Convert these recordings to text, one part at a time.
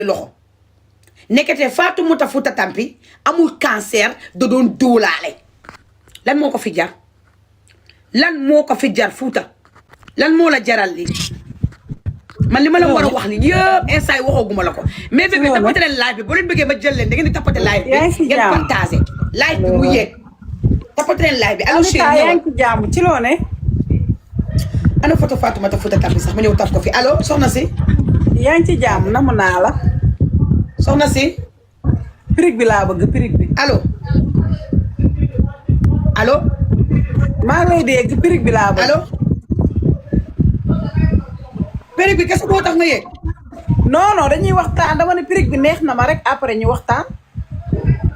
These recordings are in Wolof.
loxo nekkete Fatoumata Fouta Tampi amul cancer da doon dóolaale lan moo ko fi jar lan moo ko fi jar Fouta lan moo la jaral li man li ma la war a wax ni yëpp instant yi waxooguma la ko mais bébé tapote leen live bi boo leen bëggee ma jël leen da ngeen di tapote live bi ngeen partagé live bi mu yéeg tapote leen live bi allo chéri yaa ngi ci jàmm ci loo ne ana photo Fatoumata Fouta Tampi sax ma ñëw taf ko fi allo soxna si yaa ngi ci jàmm namu naa la soxna si pirig bi laa bëgg pirig bi allo allo maa ngi lay dégg pirig bi laa bëgg allo périg bi kese boo tax nga yéeg non non dañuy waxtaan dama ne pirig bi neex na ma rek après ñu waxtaan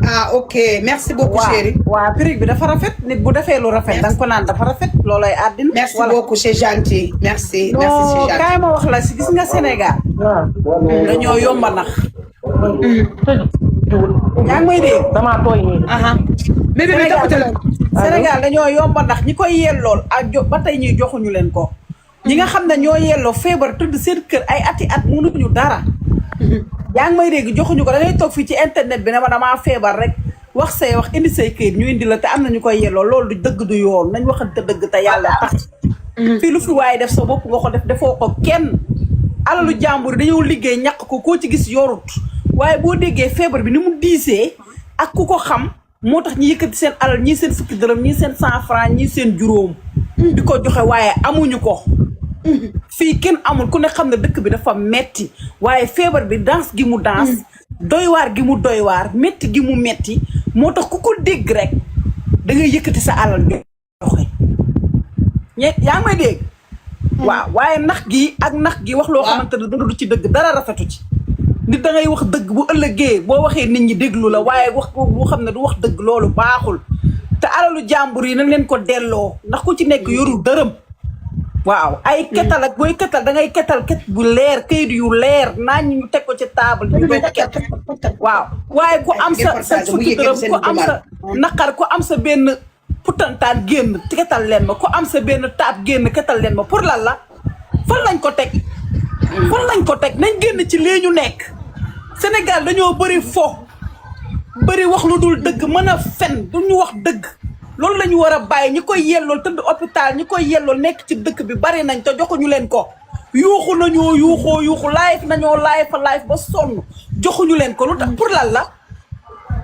ah ok merci beaucoup chérie waaw pirig bi dafa rafet nit bu defee lu rafet danga ko naan dafa rafet loolay àddina merci beaucoup c'est gentil merci merci c'est gentil kaay ma wax la si gis nga Sénégal dañoo yomba nax yaa ngi may dégg damaa tooy nii mais bébé tapote la Sénégal dañoo yomba ndax ñi koy yellool ak ba tey ñuy joxuñu leen ko ñi nga xam ne ñoo yelloo feebar tëdd seen kër ay ati at mënuñu dara yaa ngi may dégg joxuñu ko da ngay toog fii ci internet bi ne ma damaa feebar rek wax say wax indi say këyit ñu indi la te am na ñu koy yelloo loolu du dëgg du yoon nañ waxante dëgg te yàlla tax fii lu fi waaye def sa bopp nga ko def defoo ko kenn alalu jàmbur dañoo liggéey ñàkk ko koo ci gis yorut waaye boo déggee feebar bi ni mu diisee ak ku ko xam moo tax ñi yëkkati seen alal ñii seen fukki dërëm ñii seen 100 francs ñii seen juróom di ko joxe waaye amuñu ko fii kenn amul ku ne xam ne dëkk bi dafa metti waaye feebar bi danse gi mu danse doywaar gi mu doywaar metti gi mu metti moo tax ku ko dégg rek da ngay yëkkati sa alal joxe yaa ngi may dégg waaw waaye nax gi ak nax gi wax loo xamante ne dara du ci dëgg dara rafetu ci nit da ngay wax dëgg bu ëllëgee boo waxee nit ñi déglu la waaye wax ko bu xam ne du wax dëgg loolu baaxul te alalu jàmbur yi nañ leen ko delloo ndax ku ci nekk yorul dërëm waaw ay ketal ak booy ketal da ngay ketal ket bu leer kayit yu leer naan ñu teg ko ci table ñu doon ket waaw waaye ku am sa fukki dërëm ku am sa naqar ku am sa benn putantaan génn ketal leen ma ku am sa benn taab génn ketal leen ma pour lan la fan lañ ko teg fan lañ ko teg nañ génn ci lii ñu nekk Sénégal dañoo bëri fo bëri wax lu dul dëgg mën a fen du ñu wax dëgg loolu la ñu war a bàyyi ñi koy yellool tëdd hôpital ñi koy yellool nekk ci dëkk bi bari nañ te joxuñu leen ko yuuxu nañoo yuuxu live nañoo live ba sonn joxuñu leen ko lu tax pour lan la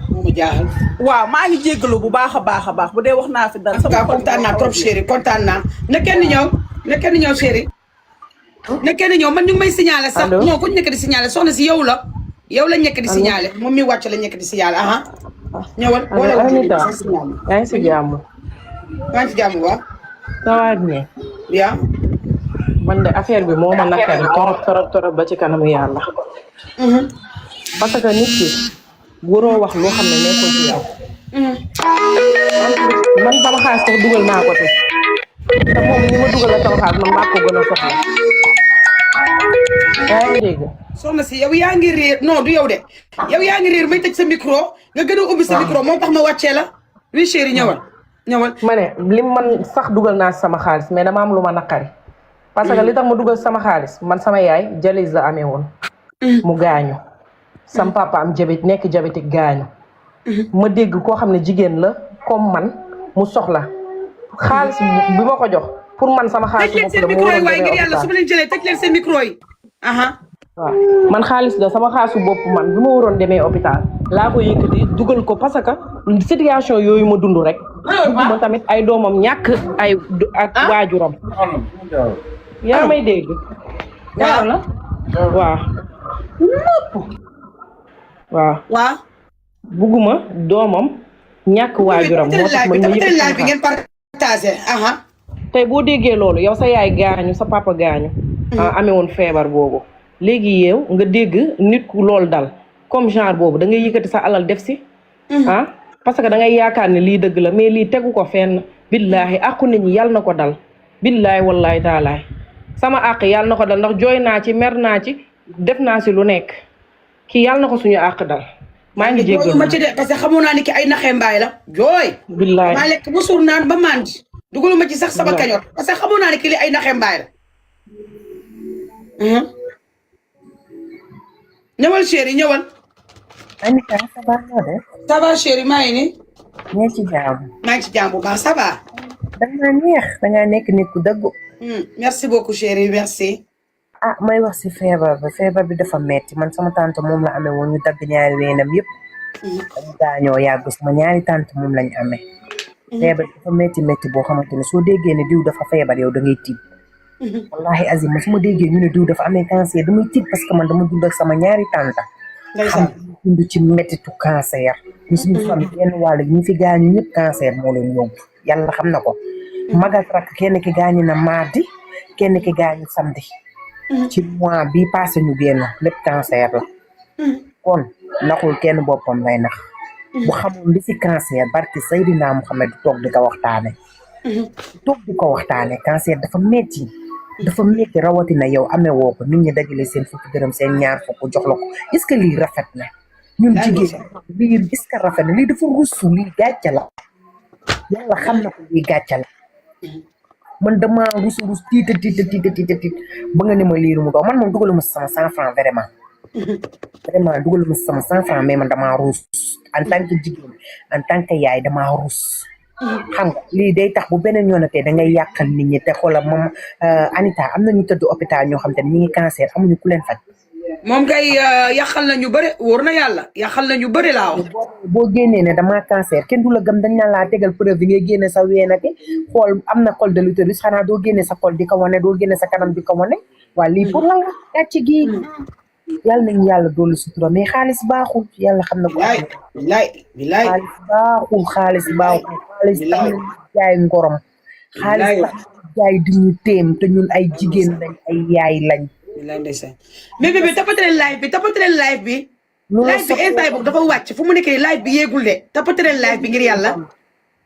moo ma jaaxal waaw maa ngi jéggalu bu baax a baax bu dee wax naa fi dara sama kontaan naa trop chérie kontaan naa na kenn ñëw chérie na kenn ñëw man ñu ngi may signaler sax non ku ñu nekk di signaler soxna si yow la ñekk di signaler moom mi wàcc la ñekk di signaler ñëwal wala yaa ngi si jàmm. yaa ngi si jàmm waaw. ça va bien. yaa. man de affaire bi moo ma nakari torop ba ci kanamu yàlla. parce que nit ki waroo wax loo xam ne nekkul ci yow. man sama xaalis sax dugal naa ko te moom ni ma dugal la sama xaalis man maa ko gën a soxla. yaa ngi dégg. soxna si yow yaa ngi réer non du yow de yow yaa ngi réer may tëj sa micro nga gën a ubbi sa micro moo tax ma wàccee la oui chérie ñëwal. ma ne lim man sax dugal naa sama xaalis mais dama am lu ma naqari. parce que li tax ma dugal sama xaalis man sama yaay jalis la amee woon. mu gaañu. sam papa am nekk diabétique gaañu. ma dégg koo xam ne jigéen la comme man mu soxla xaalis bi ma ko jox pour man sama xaalis bopp la mu waroon waaye ngir yàlla su ma leen jëlee tëj leen seen micro yi. waaw man xaalis la sama xaalisu bopp man bi ma waroon demee hôpital laa ko yëkkati dugal ko parce que situation yooyu ma dund rek dugguma tamit ay doomam ñàkk ay ak waajuram yaa may dégg yaa la waaw bugguma doomam ñàkk waajuram moo tax man ma yëkkati bi ngeen partagé tey boo déggee loolu yow sa yaay gaañu sa papa gaañu amee woon feebar boobu léegi yow nga dégg nit ku loolu dal comme genre boobu da ngay yëkkati sa alal def si parce que da ngay yaakaar ne lii dëgg la mais lii tegu ko fenn billaahi àqu nit ñi yàlla na ko dal billaahi wallaahi taalaay sama àq yàlla na ko dal ndax jooy naa ci mer naa ci def naa si lu nekk kii yàlla na ko suñu àq dal maa ngi jéggalu ma ci de parce que xamoon naa ni ki ay naxee mbaay la jooy billaahi maa lekk ba suur naan ba mandi dugalu ma ci sax sama kañor parce que xamoon naa ni ki li ay naxee mbaay la ñëwal chéri ñëwal. Anita ça va noo def. ça va chéri maa ngi nii. ñee ci jàmm. maa ngi ci jàmm bu baax ça va. dangaa neex dangaa nekk nit ku dëggu. merci beaucoup chéri merci. ah may wax si feebar bi dafa metti man sama tante moom la amee woon ñu dagg ñaari weenam yëpp. dañu gaañoo yàgg sama ñaari tante moom lañ amee. feebar bi dafa metti boo xamante ne soo déggee ne diw dafa feebar yow da ngay tiit. wallahi azim man su ma déggee ñu ne diw dafa amee cancer damay tiit parce que man dama dund ak sama ñaari tante. xam dund ci mettitu cancer. ñu suñu famille yenn wàll ñu fi gaañu ñëpp cancer moo leen yóbbu yàlla xam na ko. mag ak rakk kenn ki gaañu na mardi kenn ki gaañu samedi. ci mois bii passé ñu génn lépp cancer la. kon naxul kenn boppam lay nax. bu xamul li ci cancer barki Seydina Muhammad du toog di ko waxtaane. Cancer dafa metti rawatina yow amee woo ko nit ñi dajale seen fukki dërëm seen ñaar fukk jox la ko est-ce que lii rafet na. ñun jigéen lii est-ce que rafet na lii dafa rusu lii gàcce la. yàlla xam na ko lii gàcce la. man dama rus tiit ba nga ne ma liiru mu doon man moom dugaluma sama 100 francs vraiment dugaluma sama 100 francs mais man dama rus en tant que jigéen en tant que yaay dama rus. xam nga lii day tax bu beneen yoonatee da ngay yàqal nit ñi te xoolal moom Anita am na ñu tëdd hôpital ñoo xam te ne ñu ngi cancer amuñu ku leen faj. moom kay yàqal na ñu bëri wóor na yàlla yàqal na ñu bëri laa wax. boo génnee ne damaa cancer kenn du la gëm dañ naan laa tegal preuve bi ngay génne sa weenate xool am na col de l'utérus xanaa doo génne sa col di ko wane doo génne sa kanam di ko wane waa lii pour la gàcce gi yàlla nañu yàlla dolli sutura mais xaalis baaxul yàlla xam na ko. bilaay xaalis baaxul xaalis tax na jaay ngorom. xaalis tax na jaay di ñu téem te ñun ay jigéen lañ ay yaay lañ. bilaay ndeysaan mais bébé tapatereel live bi live bi instant boobu dafa wàcc fu mu nekk nii live bi yéegul de tapatereel live bi ngir yàlla.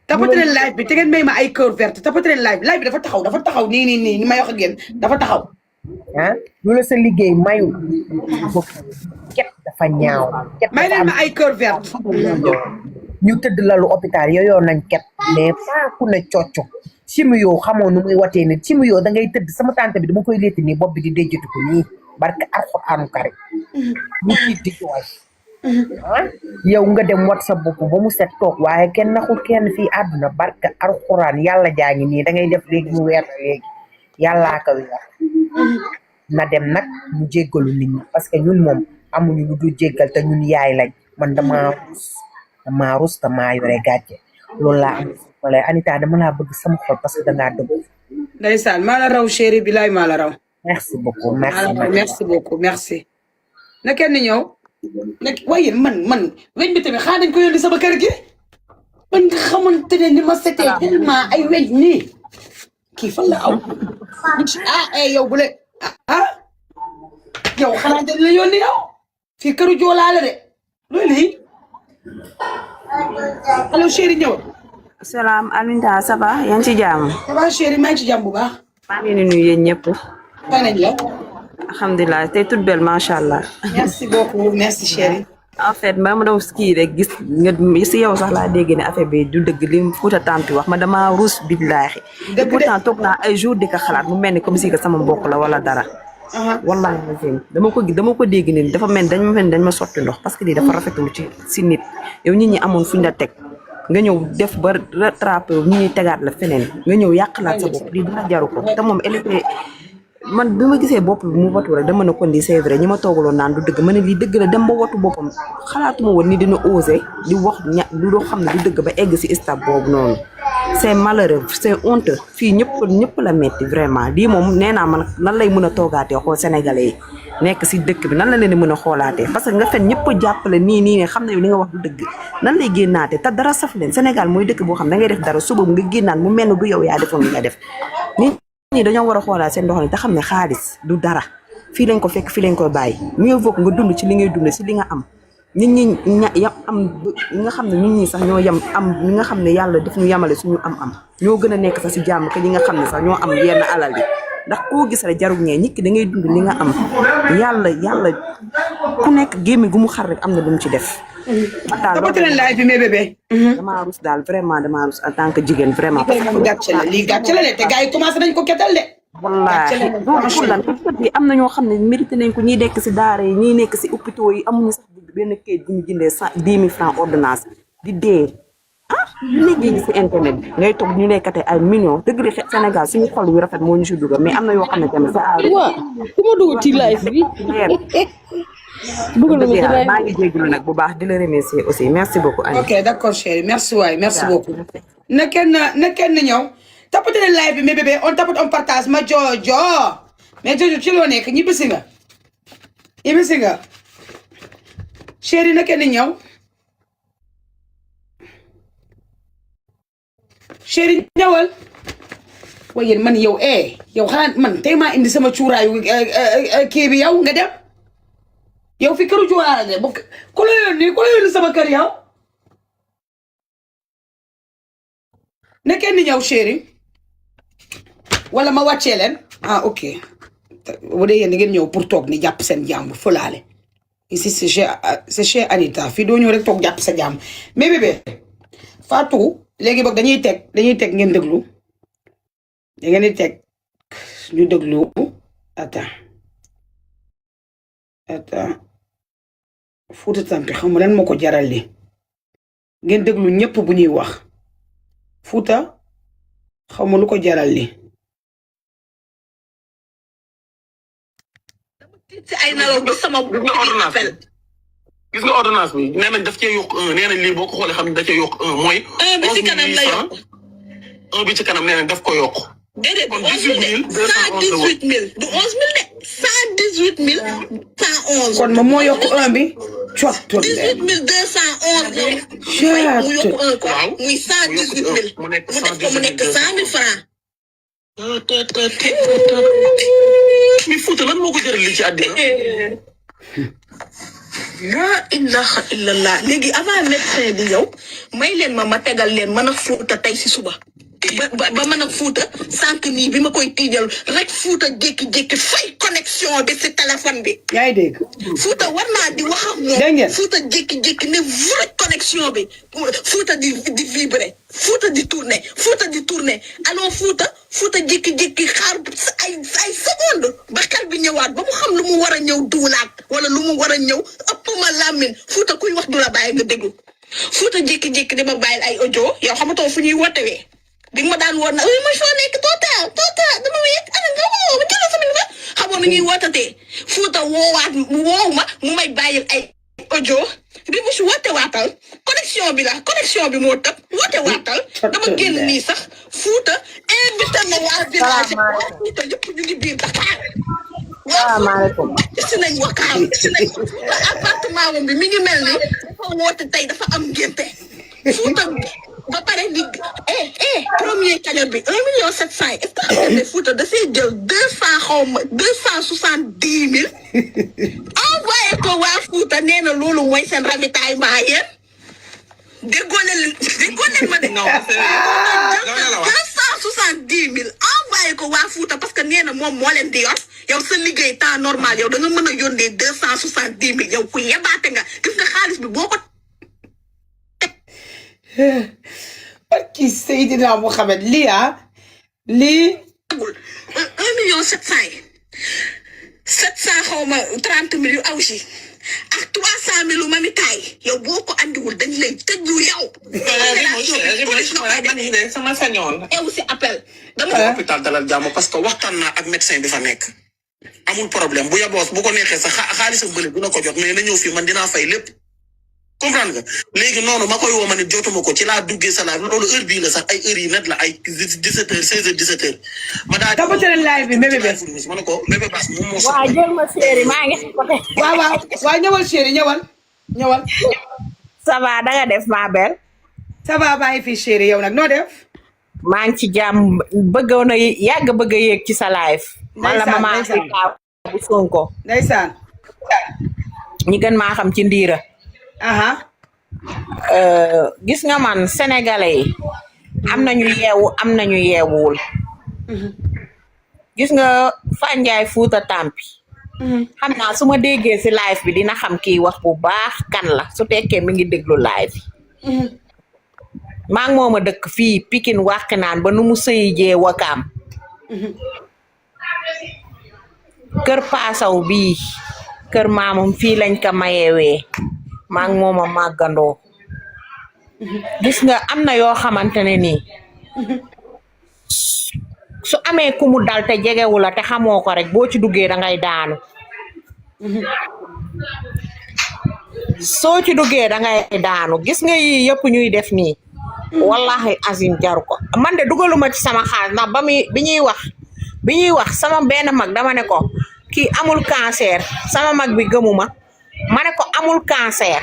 tapatereel live bi te ngeen may ma ay cœur verte tapatereel live bi dafa taxaw nii ni may wax ak yéen dafa taxaw. lu la sa liggéey mayu ket dafa ñaaw. may leen ma ay cœur verte. ñu tëdd lalu hôpital yooyu nañ ket mais pas ku ne cocco. simu yoo xamoo nu muy watee nit simu yoo da ngay tëdd sama tante bi dama koy létti nii bopp bi di déjjatu ko nii barke Alxuraanu Karim ñu tiit di jooy yow nga dem wat sa bopp ba mu set toog waaye kenn naxul kenn fii àdduna barke Alxuraan yàlla jaa ngi nii da ngay def léegi mu weer léegi yàllaa ko weer na dem nag mu jéggalu nit ñi parce que ñun moom amuñu lu dul jéggal te ñun yaay lañ man damaa rus damaa yore gàcce loolu laa am wala Anita dama laa bëgg sama xol parce que dangaa dëgg. ndeysaan maa la raw chéri bilaay maa la raw. merci beaucoup merci. na kenn ñëw. waaye man weñ bi tamit xaa dañ ko yónni sama kër gi. man nga xamante ne ni ma setee tellement ay weñ nii. kii fan la aw. yow bu le yow xanaa dañ la yónni yow. fii këru joolaa la de. loolu lii. allo chéri ñëw. salaam Aminta ça va yaa ngi ci jàmm. ça va chéri maa ngi ci jàmm bu baax. maa ngi leen di nuyu yéen ñëpp. fay nañ la. alhamdulilah tey toute belle macha allah. merci beaucoup merci chéri. en fait ma doon kii rek gis nga si yow sax laa dégg ne affaire bi du dëgg li Fouta Tampi wax ma damaa ruus billaahi. dëgg pourtant toog naa ay jours di ko xalaat mu mel ni comme si que sama mbokk la wala dara. wallahi dama ko dégg ni dafa mel dañ ma sotti ndox parce que lii dafa rafetul ci si nit yow nit ñi amoon fuñ la teg. nga ñëw def ba rattrapé ñi ñuy tegaat la feneen nga ñëw yàqalaat sa bopp lii dina jaru ko te moom élité man bi ma gisee bopp bi mu watu rek dama ne kon di c'est vrai ñi ma toogaloon naan du dëgg ma ne lii dëgg la dem ba watu boppam xalaatuma woon ni dina osé di wax lu doo xam ne du dëgg ba egg si stade boobu noonu c'est malheureux c'est honteux fii ñëpp la metti vraiment lii moom nee naa man lan lay mën a toogaatee xool sénégalais yi nekk si dëkk bi nan la leen di mën a xoolaatee parce que nga fen ñëpp jàppale nii ne xam ne li nga wax du dëgg nan lay génnaatee te dara saf leen Sénégal mooy dëkk boo xam da ngay def dara suba nga génnaat mu mel ne du yow yaa defoon li nga def nit ñi dañoo war a xoolaat seen doxalin te xam ne xaalis du dara fii lañ ko fekk fii lañ ko bàyyi mieux vaut nga dund ci li ngay dund ci li nga am nit ñi am ñi nga xam ne nit ñi sax ñoo yem am ñi nga xam ne yàlla daf ñu yemale suñu am ñoo gën a nekk sax ci jàmm que ñi nga xam ne sax ñoo am yenn alal yi ndax koo gis rek jarul ñee nit ki da ngay dund li nga am yàlla ku nekk gémmi gu mu xar rek am na lu mu ci def. tapatereel live bi mais bébé. damaa rus daal vraiment damaa rus en tant que jigéen vraiment. parce que gàcce la lii gàcce la de te gars yi commencé nañ ko ketal de. wallaahi loolu pour lan bi am na ñoo xam ne mérité nañ ko ñiy nekk si daara yi ñiy nekk si hôpitaux yi amuñu sax benn kayit bu ñu jëndee 10 000 francs ordonnance di dee ñu liggéey gi si internet bi ngay toog ñu nekkate ay millions dëgg la Sénégal suñu xol yu rafet moo ñu si dugal mais am na yoo xam ne tamit sa waaw ku ma dugg ci live bi dugal na ma ci live maa ngi jégalu nag bu baax di la remercier aussi merci beaucoup Annie. ok d'accord chérie merci waay merci beaucoup na kenn ñëw tapote leen live bi mais bébé on tapote on partage ma Jojo mais Jojo ci loo nekk ñibbisi nga chérie na kenn ñëw chérie ñëwal waaye yéen man yow yow xanaa man tey maa indi sama cuuraayu kii bi yow nga dem yow fi këru cuuraay la de ku la yónni sama kër yow na kenn ñëw chérie wala ma wàccee leen ok bu dee yéen da ngeen ñëw pour toog ni jàpp seen jàmbur fëlaale ici c'est chez Anita fii doo ñëw rek toog jàpp sa jàmbur mais bébé Fatou léegi boog dañuy teg ngeen déglu da ngeen di teg ñu déglu attends Fouta Tampi xam nga lan moo ko jaral li ngeen déglu ñëpp bu ñuy wax Fouta xaw ma lu ko jaral li ci ay nalaw ba sama appel gis nga ordonnance bi nee nañ daf cee yokk nee nañ lii boo ko xoolee xam ne da cee yokk mooy. bi ci kanam la yokk bi ci kanam nee nañ daf ko yokk. déedéet kon 18211 du 11000 de 111211. kon moom moo yokk bi. cottu de 18211. mu yokk quoi muy 118000. mu nekk mu nekk 100000 francs. mi Fouta lan moo ko jëral li ci àddina. la ilaha illallah léegi avant médecin bi ñëw may leen ma tegal leen mën a Fouta tey si suba ba mën a Fouta sànq nii bi ma koy tiijal rek Fouta jékki-jékki fay connexion bi si téléphone bi. yaa ngi dégg. Fouta war naa di wax ak moom. dégg ngeen Fouta jékki-jékki ne vrai connexion bi Fouta di vibrer Fouta di tourner alors Fouta jékki-jékki xaar ay seconde ba xel bi ñëwaat ba mu xam lu mu war a ñëw duulaat wala lu mu war a ñëw ëpp ma làmmiñ Fouta kuy wax du la bàyyi nga déglu Fouta jékki-jékki dama bàyyil ay audio yow xamatoo fu ñuy wootewee bi ma daan woon na oui ma soo nekk total dama wéet ana nga woo ma jëlal sama numéro xamoon nu ñuy wootatee Fouta woowu ma mu may bàyyil ay audio bi mu si woote waatal connexion bi moo tëb woote waatal dama génn nii sax Fouta invité ma waa village Fouta yëpp ñu ngi biir Dakar salaamaaleykum si nañ wakaam appartement moom bi mi ngi mel ni dafa woote tey dafa am ngénte Fouta ba pare ni premier cagnotte bi 1,700,000 est-ce que xam nga ne Fouta dafay jël 270,000 envoyé ko waa Fouta nee na loolu mooy seen ravitaillement yéen déggoo leen ma de. 270,000 envoyé ko waa Fouta parce que nee na moom moo leen di yor yow sa liggéey temps normal yow da nga mën a yónnee 270,000 yow ku yebaate nga gis nga xaalis bi boo ko. barki Seydina Mohamed lii 1,700,000 700 xaw ma 30,000 yu aw si ak 300,000 yu mami taay yow boo ko andiwul dañ lay tëjlu yow. sama sañoon. ew si appel. dama hôpital Dalal Jàmm parce que waxtaan naa ak médecin bi fa nekk. amul problème bu yaboos bu ko neexee sax xaalisam bële dina ko jot mais na ñëw fii man dinaa fay lépp. comprendre nga léegi noonu ma koy woo ma ne jotuma ko ci laa duggee sa live loolu heure bii la sax ay heures yi net la ay 17h 16h 17h. ma daal tapote leen live bi bébé bés. ma ne ko bébé bés moom moo. waaw jël ma chéri maa ngi côté. waaw ñëwal chéri ñëwal. ça va da nga def ma belle. ça va baa ngi fi chéri yow nag noo def. maa ngi ci jàmm bëggoon a yàgg bëgg a yéeg ci sa live. man la maman Afrika bu Sonko. ndeysaan. ñi gën maa xam ci ndiira. gis nga man sénégalais yi am nañu yeewu am nañu yeewuwul. gis nga Fanjaay Fouta Tampi. xam naa su ma déggee si live bi dina xam kii wax bu baax kan la su tekkee mi ngi déglu live bi. maa ngi moom a dëkk fii Pikine Wakhinane ba nu mu sëyi jee Wakaam. kër paasaw bii kër maamam fii lañ ko mayewee maa ngi moom a màggandoo gis nga am na yoo xamante ne nii su amee ku mu dal te jegewu la te xamoo ko rek boo ci duggee da ngay daanu soo ci duggee da ngay daanu gis nga yii yëpp ñuy def nii wallahi azim jaru ko man de dugaluma ci sama xaalis ndax bi ñuy wax sama benn mag dama ne ko kii amul cancer sama mag bi gëmuma ma ne ko amul cancer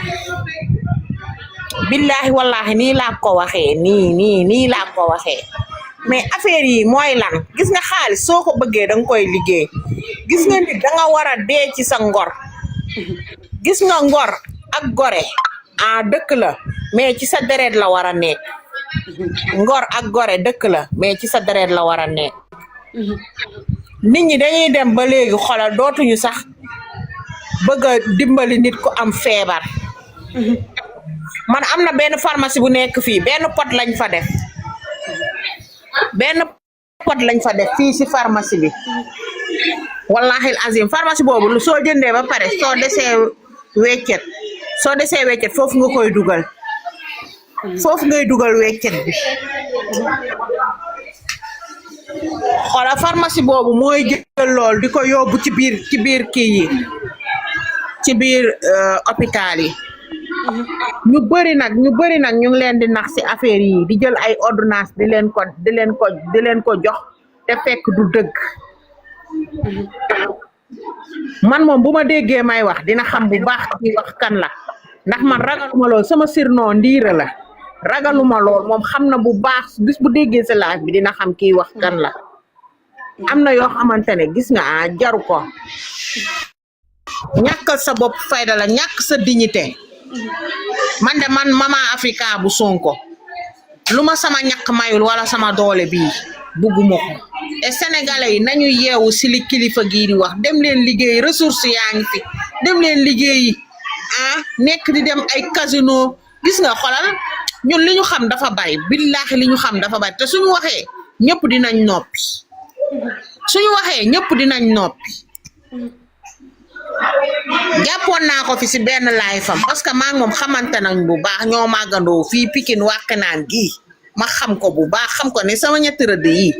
billahi wallahi nii laa ko waxee nii laa ko waxee mais affaire yi mooy lan gis nga xaalis soo ko bëggee danga koy liggéey gis nga nit danga war a dee ci sa ngor gis nga ngor ak gore dëkk la mais ci sa deret la war a nekk ngor ak gore dëkk la mais ci sa deret la war a nekk nit ñi dañuy dem ba léegi xolal dootuñu sax bëgg a dimbali nit ku am feebar man am na benn pharmacie bu nekk fii benn pot lañ fa def fii ci pharmacie bi wallahi azim pharmacie boobu soo jëndee ba pare soo desee weccet foofu nga koy dugal foofu ngay dugal weccet bi xoolal pharmacie boobu mooy jël lool di ko yóbbu ci biir kii yi ci biir hôpital yi ñu bëri nag ñu ngi leen di nax ci affaire yi di jël ay ordonnance di leen ko jox te fekk du dëgg man moom bu ma déggee may wax dina xam bu baax kii wax kan la ndax man ragaluma lool sama surnom Ndiira la ragaluma lool moom xam na bu baax bis bu déggee sa laaj bi dina xam kii wax kan la am na yoo xamante ne gis nga jaru ko ñàkkal sa bopp fayda la ñàkk sa dignité man de man Mama Africa bu Sonko lu ma sama ñàkk mayul wala sama doole bii bugguma ko te sénégalais yi nañu yeewu si li kilifa gii di wax dem leen liggéey ressource yaa ngi fi dem leen liggéeyi nekk di dem ay casino gis nga xolal ñun li ñu xam dafa bari billaahi li ñu xam dafa bari te suñu waxee ñëpp dinañ noppi jàppoon naa ko fi si benn laay fam parce que maa ngi moom xamante nañ bu baax ñoo màggandoo fii Pikine Wakhinane gii ma xam ko bu baax xam ko ne sama ñetti rëdd yi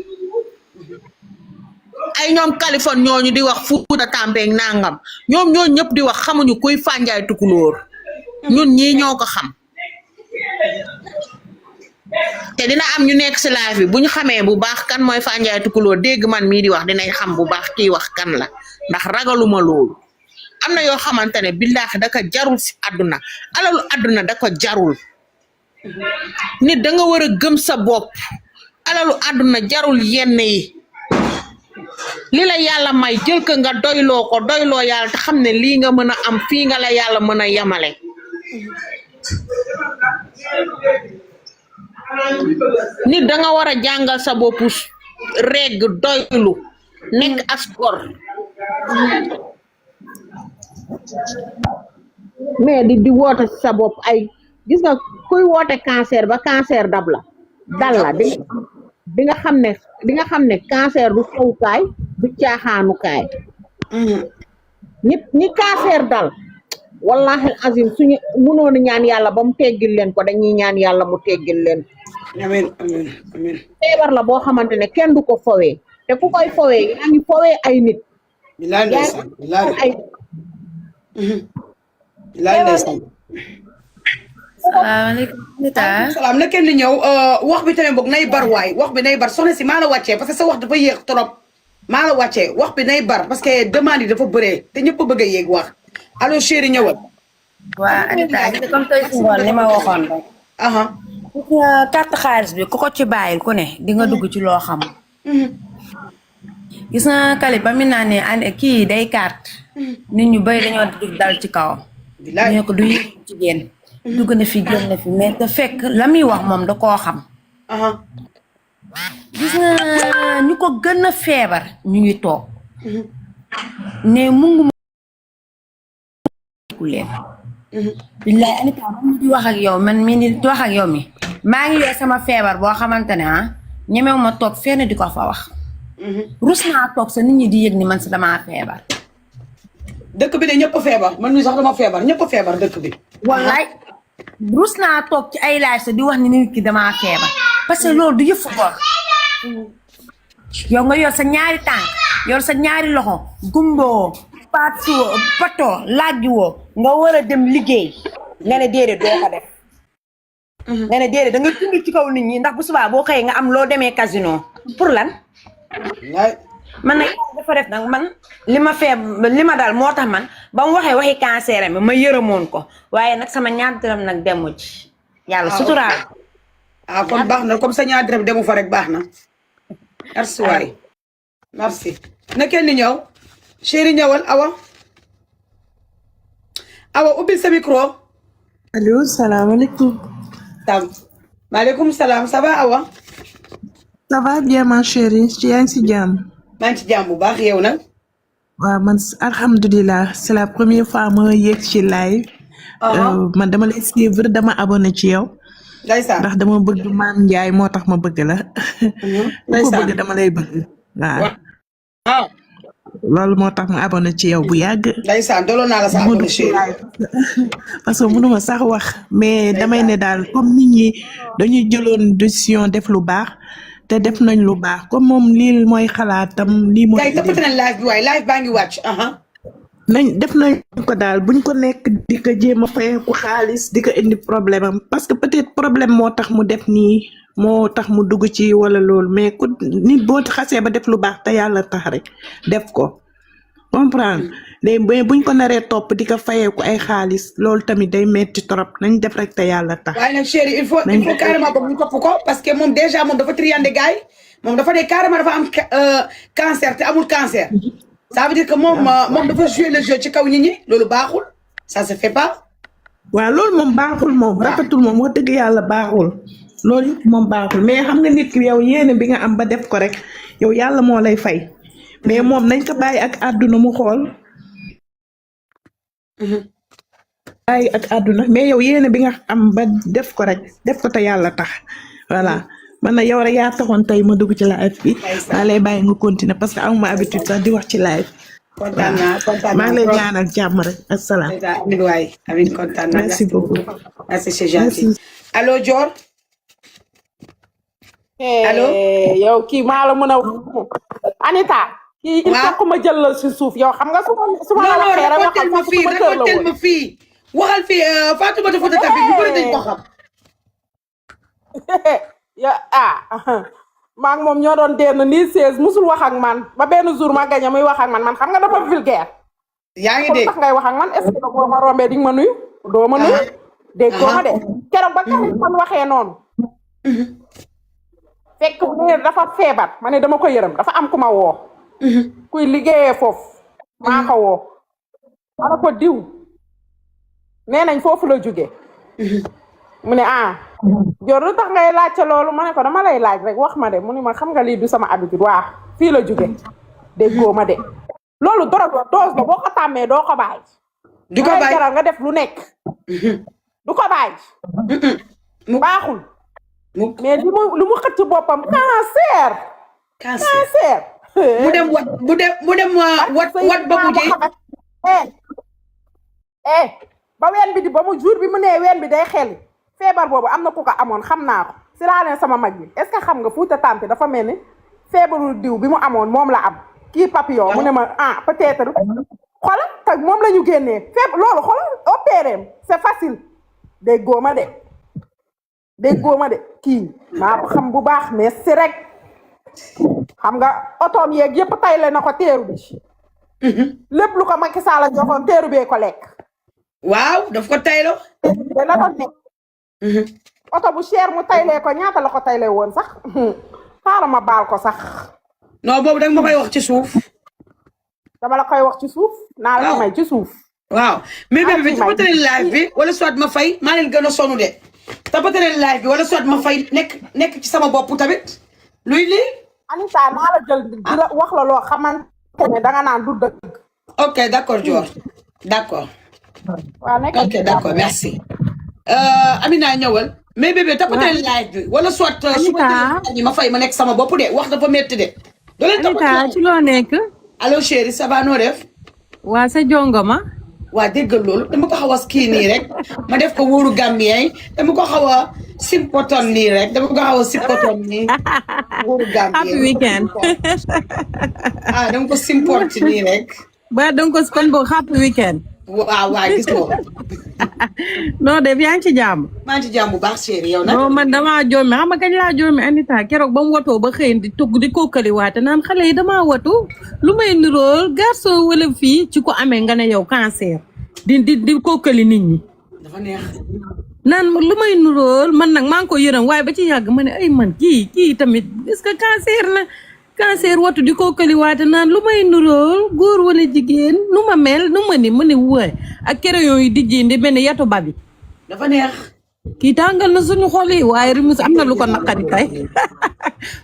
ay ñoom Californie ñooñu di wax Fuuta Tambeeg nangam ñoom ñooñu ñëpp di wax xamuñu kuy Fanjaay Tukulóor ñun ñii ñoo ko xam te dina am ñu nekk si live bi bu ñu xamee bu baax kan mooy Fanjaay Tukulóor dégg man mii di wax dinañ xam bu baax kii wax kan la ndax ragaluma loolu am na yoo xamante ne billaahi da ko jarul si àdduna alalu àdduna da ko jarul nit da nga war a gëm sa bopp alalu àdduna jarul yenn yi li la yàlla may jël ko nga doyloo yàlla te xam ne lii nga mën a am fii nga la yàlla mën a yemale nit da nga war a jàngal sa bopp regg doylu nekk as gor mais di woote sa bopp ay gis nga kuy woote cancer ba cancer dal la di nga xam ne cancer du fawukaay du caaxaanukaay ñi cancer dal wallahi azim suñu mënoon ñaan yàlla ba mu teggil leen ko dañuy ñaan yàlla mu teggil leen amiin feebar la boo xamante ne kenn du ko fowee te ku koy fowee yaa ngi fowee ay nit bilaay ndeysaan salaam na kenn di ñëw wax bi tamit boog nay bar waay wax bi nay bar soxna si maa la wàccee parce que sa wax dafa yéex trop maa la wàccee wax bi nay bar parce que demande yi dafa bëree te ñëpp a bëgg a yéeg wax allo chéri ñëwal waa Anita comme tey si ngoon li ma waxoon rek gis nga carte xaalis bi ku ko ci bàyyil ku ne di nga dugg ci loo xam gis nga kali ba mi naa ne kii day carte nit ñu bëri dañoo dal ci kaw ñu ko du yëg jigéen dugg na fi génn na fi mais te fekk la muy wax moom da koo xam gis nga ñu ko gën a feebar ñu ngi toog ne mu ngi leen billaay Anita man mi di wax ak yow maa ngi yor sama feebar boo xamante ne ñemew ma toog fenn di ko fa wax rus naa toog sa nit ñi di yëg ni man si damaa feebar. dëkk bi de ñëpp a feebar man mii sax dama feebar ñëpp a feebar dëkk bi. wallaay rus naa toog ci ay live sa di wax ni nit ki damaa feebar parce que loolu du yëfu gor. yow nga yor sa ñaari tànk yor sa ñaari loxo gumboo pato laaj woo nga war a dem liggéey nga ne déedéet doo ko def. nga ne déedéet da nga dund ci kaw nit ñi ndax bu subaa boo xëyee nga am loo demee casino pour lan. man nag dafa def nag man li ma dal moo tax man ba mu waxee waxi cancer mi ma yërëmoon ko waaye nag sama ñaar dërëm nag demu ci yàlla suturaal. kon baax na comme sa ñaar dërëm demu fa rek baax na. merci waay merci. na kenn ñëw chéri ñëwal awa ubbil sa micro. allo salaamaaleykum. maaleykum salaam ça va awa. ça va bien ma chérie yaa ngi si jàmm. maa ngi ci jàmm bu baax yow nag. waaw man alhamdulilah c'est la première fois ma yéeg ci live. man dama lay suivre dama abonné ci yow. ndeysaan ndax dama bëgg Maam Ndiaye moo tax ma bëgg la. ku ko bëgg dama lay bëgg. waaw. loolu moo tax ma abonné ci yow bu yàgg. ndeysaan doloon naa la sa abonné chéri. parce que mënuma sax wax mais damay ne daal comme nit ñi dañuy jëloon décision def lu baax. te def nañ lu baax comme moom lii mooy xalaatam lii mooy. kay toppatoo nañ live bi waaye live baa ngi wàcc. nañ def nañ ko daal buñ ko nekk di ko jéem a fayeeku xaalis di ko indi problème am parce que peut-être problème moo tax mu def nii moo tax mu dugg ci wala loolu mais ku nit boo xasee ba def lu baax te yàlla tax rek def ko comprendre day buñ ko naree topp di ko fayeeku ay xaalis loolu tamit day metti trop nañ def rek te yàlla tax. waaye nag chéri il faut carrément boobu ñu topp ko parce que moom déjà moom dafa triande gars yi moom dafa ne carrément dafa am cancer te amul cancer. ça veut dire que moom dafa jouer le jeu ci kaw nit ñi loolu baaxul ça se fait pas. waaw loolu moom baaxul moom rafetul moom wax dëgg yàlla baaxul loolu yëpp moom baaxul mais xam nga nit ki yow yéene bi nga am ba def ko rek yow yàlla moo lay fay mais moom nañ ko bàyyi ak àdduna mu xool. bàyyi ak àdduna mais yow yéene bi nga am ba def ko rek def ko te yàlla tax voilà. man na yow rek yaa taxoon tey ma dugg ci live bi maa lay bàyyi nga continuer parce que amuma habitude sax di wax ci live. kontaan naa maa ngi lay ñaanal jàmm rek asalaam. amiin waay amiin kontaan naa. merci beaucoup. merci c'est gentil. allo Dior. allo. yow kii maa la mën a Anita. kii il faut que ma jël la si suuf yow xam nga su ma la waxee rek waxal ma fii racontel ma fii waxal fii Fatoumata Fouta Tampi bu bëri dañ ko xam. maa ngi moom ñoo doon denn nii 16 musul wax ak man ba benn jour ma gañe muy wax ak man xam nga dafa vulgaire. yaa ngi dégg tax ngay wax ak man est-ce que boo ma rombee di nga ma nuyu doo ma nuyu. dégg ko ma de keroog ba keroog man waxee noonu. fekk bu ne dafa feebar ma ne dama ko yërëm dafa am ku ma woo. kuy liggéeyee foofu. maa ko woo. ma ne ko diw. nee nañ foofu la jóge mu ne Dior lu tax ngay laajte loolu ma ne ko dama lay laaj rek wax ma de mu ne ma xam nga lii du sama habitude waa fii la jóge déggoo ma de loolu dose ba boo ko tàmmee doo ko bàyyi. du ko bàyyi jaral nga def lu nekk. du ko bàyyi. baaxul. mais lu mu xëcc boppam cancer. mu dem wat ba mu jëy. ba ween bi ba mu jour bi mu nee ween bi day xel. feebar boobu am na ku ko amoon xam naa ko si laa leen sama mag bi est-ce que xam nga Fouta Tampi dafa mel ni feebaru diw bi mu amoon moom la am kii papillon mu ne ma peut-être xoolal te moom la ñu génnee loolu xoolal opéré c'est facile déggoo ma de kii maa ko xam bu baax mais si rek xam nga otoom yeeg yëpp tayle na ko teeru bi lépp lu ko Macky Sall joxoon teeru bee ko lekk waaw daf ko taylo te la doon nekk oto bu cher mu taylee ko ñaata la ko taylee woon sax xaaral ma baal ko sax. non boobu danga ma koy wax ci suuf. dama la koy wax ci suuf. naa la ko may ci suuf. waaw mais bébé bi tapataleel live bi wala soit ma fay maa leen gën a sonn de tapataleel live bi wala soit ma fay nekk ci sama bopp tamit luy lii. Anita naa la jël di la wax la loo xamante ne danga naan du dëgg. ok d'accord Dior d'accord. waaw nekk ok d'accord merci. Amina ñëwal. mais bébé tapataleel live bi wala soit. su ma fay ma nekk sama bopp de wax dafa métti de. doo leen Anita ci loo nekk. allo chéri ça va noo def. waa sa jongoma. waa déggal loolu dama ko xaw a kii nii rek ma def ko wóoru Gambien yi dama ko xaw a simpoton nii rek dama ko xaw a simpoton nii wóoru Gambien. happy weekend. dama ko simport nii rek. ba danga ko kon boog happy weekend. waaw gis nga. noo def yaa ngi ci jàmm. maa ngi ci jàmm bu baax chéri yow nag. non man damaa joomi xam nga kañ laa joomi Anita keroog ba mu watoo ba xëy di tugg di kookali waate naan xale yi damaa watu lu may nirool garçon wala fii ci ko amee nga ne yow cancer di kookali nit ñi. dafa neex. naan lu may nirool man nag maa ngi ko yërëm waaye ba ci yàgg ma ne ay man kii tamit est-ce que cancer na. cancer watu di ko këliwaate naan lu may nuróol góor wala jigéen nu ma mel nu ma ni mu ne wóor ak crayon yi dijji di mel ni yatu babi dafa neex. kii tàngal na suñu xol yi waaye rimus am na lu ko naqari tey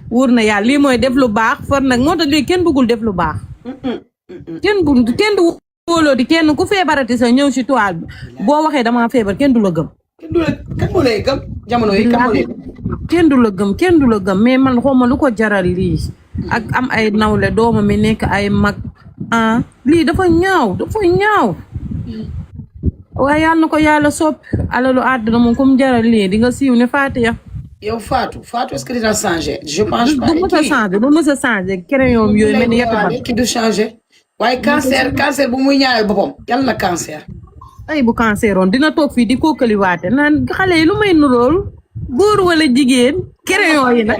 wóor na yàlla lii mooy def lu baax far nag moo tax léegi kenn bëggul def lu baax kenn du wóoloo di kenn ku feebarati sa ñëw si toile bi boo waxee damaa feebar kenn du la gëm kan moo lay gëm jamono yi kan moo lay kenn du la gëm mais man xawma lu ko jaral lii ak am ay nawle dooma mi nekk ay mag lii dafa ñaaw waaye yàlla na ko yàlla soppi alalu àddina moom comme jaral lii di nga siiw ne Fatia. yow Fatou est-ce que dina changer je pense pas. du mës a changer crayon yooyu mel ni yàq ba ki du changer waaye cancer bu muy ñaanal boppam yàlla na cancer. ay bu cancer woon dina toog fii di kookaliwaate naan xale yi lu may nuróol góor wala jigéen crayon yi nag.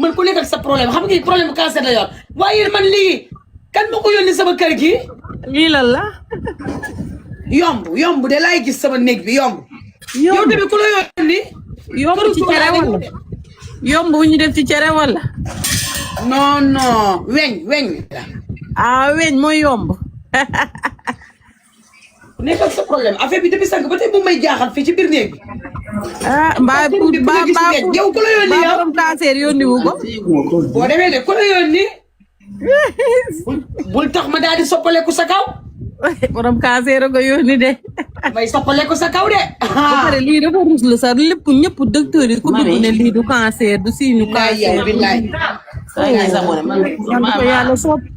man ku nekk ak sa problème xam nga problème cancer la yor waaye man lii kan ma ko yónni sama kër gi. lii lan la. yomb de laay gis sama néeg bi yomb. yow tamit ku la yónni. yomb ci cere wala. yomb bu ñu def ci cere wala. non weñ. weñ mooy yomb. nekk ak sa problème affaire bi depuis sànq ba tey bu may jaaxal fii ci biir néeg bi. mbaa yow ku la yónni yow borom cancer yónni wu ko. boo demee de ku la yónni. bul tax ma daal di soppaleku sa kaw. borom cancer ko yónni de. may soppaleku sa kaw de. ba pare lii dafa rus la sax lépp ñëpp docteur yi ku dugg ne lii du cancer du signe cancer. billaay ko yàlla soppi.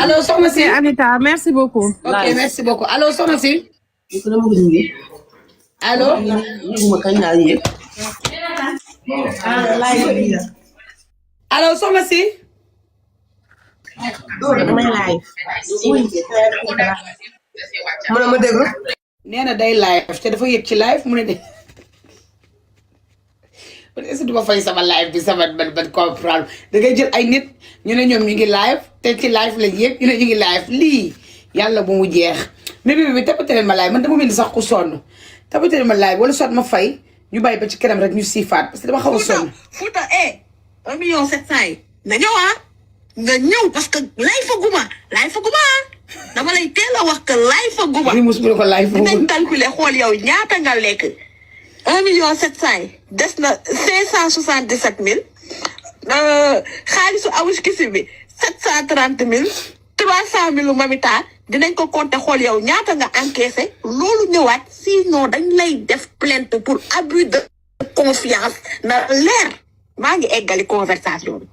allo soxna si Anita merci beaucoup. ok merci beaucoup allo soxna si. allo. allo soxna si. ma déglu. nee na day live te dafa yëg ci live mu ne de. est-ce que du ma fay sama live bi sama ban comprendre da ngay jël ay nit ñu ne ñoom ñu ngi live te ci live lañ yëg ñu ne ñu ngi live lii yàlla bu mu jeex mais bi tapataleel ma live man dama mel ni sax ku sonn tapataleel ma live wala soit ma fay ñu bàyyi ba ci kanam rek ñu siifaat parce que dama xaw a sonn. Fouta 1,700,000 yi na ñëw nga ñëw parce que live fa guma dama lay teel a wax que live fa guma. li mus bu ko live foofu dinañ calculer xool yow ñaata nga lekk. 1,700,000 yi des na 577,000 xaalisu awus kisi bi 730,000 300,000 mamita dinañ ko compter xool yow ñaata nga encaissé loolu ñëwaat sinon dañ lay def plainte pour abus de confiance na leer maa ngi eggali conversation bi.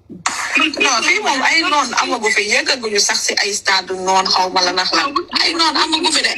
non fii moom ay noon amagu fi yëggaguñu sax si ay stade noon xaw ma la nax la ay noon amagu fi de.